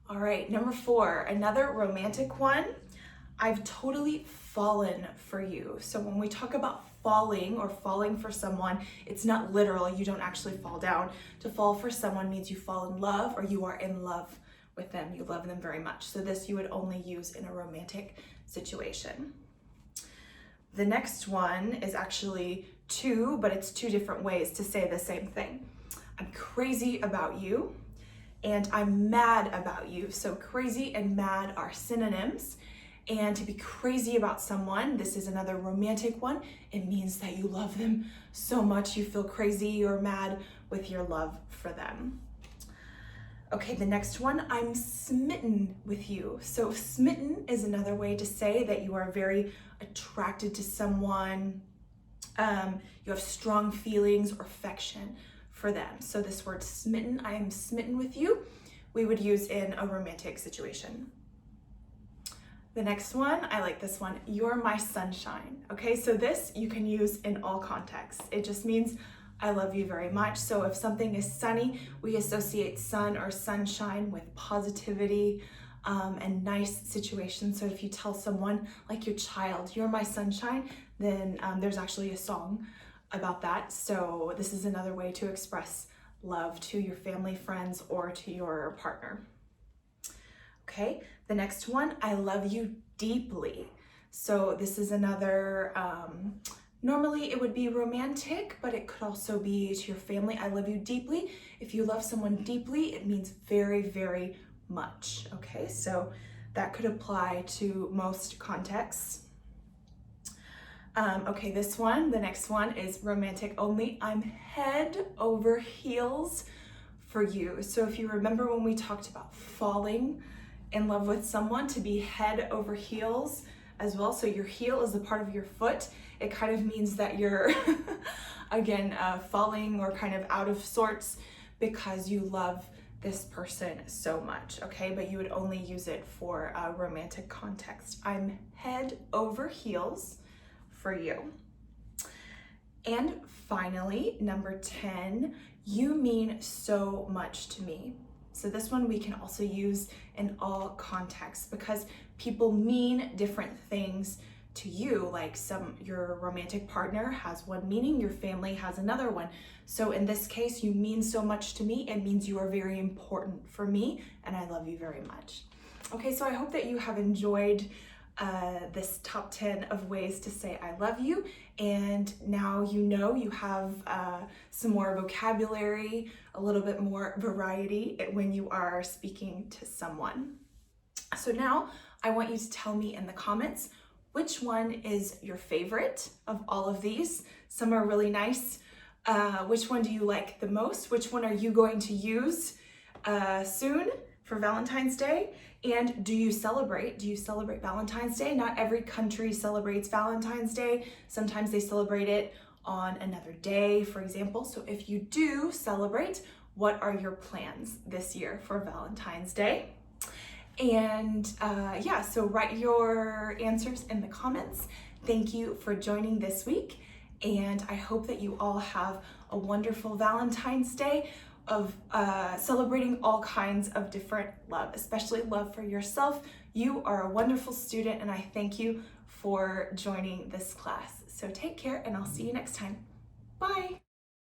All right, number 4, another romantic one. I've totally fallen for you. So when we talk about falling or falling for someone, it's not literal. You don't actually fall down. To fall for someone means you fall in love or you are in love with them. You love them very much. So this you would only use in a romantic situation. The next one is actually 2, but it's 2 different ways to say the same thing. I'm crazy about you and I'm mad about you. So crazy and mad are synonyms. And to be crazy about someone, this is another romantic one. It means that you love them so much you feel crazy or mad with your love for them. Okay, the next one, I'm smitten with you. So smitten is another way to say that you are very attracted to someone. You have strong feelings or affection for them. So this word smitten, I am smitten with you, we would use in a romantic situation. The next one, I like this one, you're my sunshine. Okay, so this you can use in all contexts. It just means I love you very much. So if something is sunny, we associate sun or sunshine with positivity and nice situations. So if you tell someone, like your child, you're my sunshine, then there's actually a song about that. So this is another way to express love to your family, friends, or to your partner. Okay, the next one, I love you deeply. So this is another, normally it would be romantic, but it could also be to your family. I love you deeply. If you love someone deeply, it means very, very much. Okay, so that could apply to most contexts. Okay, this one, the next one is romantic only. I'm head over heels for you. So if you remember when we talked about falling in love with someone, to be head over heels as well. So your heel is a part of your foot. It kind of means that you're, again, falling or kind of out of sorts because you love this person so much, okay? But you would only use it for a romantic context. I'm head over heels for you. And finally, number 10, you mean so much to me. So this one we can also use in all contexts because people mean different things to you. Like your romantic partner has one meaning, your family has another one. So in this case, you mean so much to me. It means you are very important for me and I love you very much. Okay, so I hope that you have enjoyed this top 10 of ways to say I love you, and now you know you have some more vocabulary, a little bit more variety when you are speaking to someone. So now I want you to tell me in the comments which one is your favorite of all of these. Some are really nice. Which one do you like the most? Which one are you going to use soon for Valentine's Day? And do you celebrate Valentine's Day? Not every country celebrates Valentine's Day. Sometimes they celebrate it on another day, for example. So if you do celebrate, what are your plans this year for Valentine's Day? And yeah, so write your answers in the comments. Thank you for joining this week. And I hope that you all have a wonderful Valentine's Day of celebrating all kinds of different love, especially love for yourself. You are a wonderful student and I thank you for joining this class. So take care and I'll see you next time. Bye.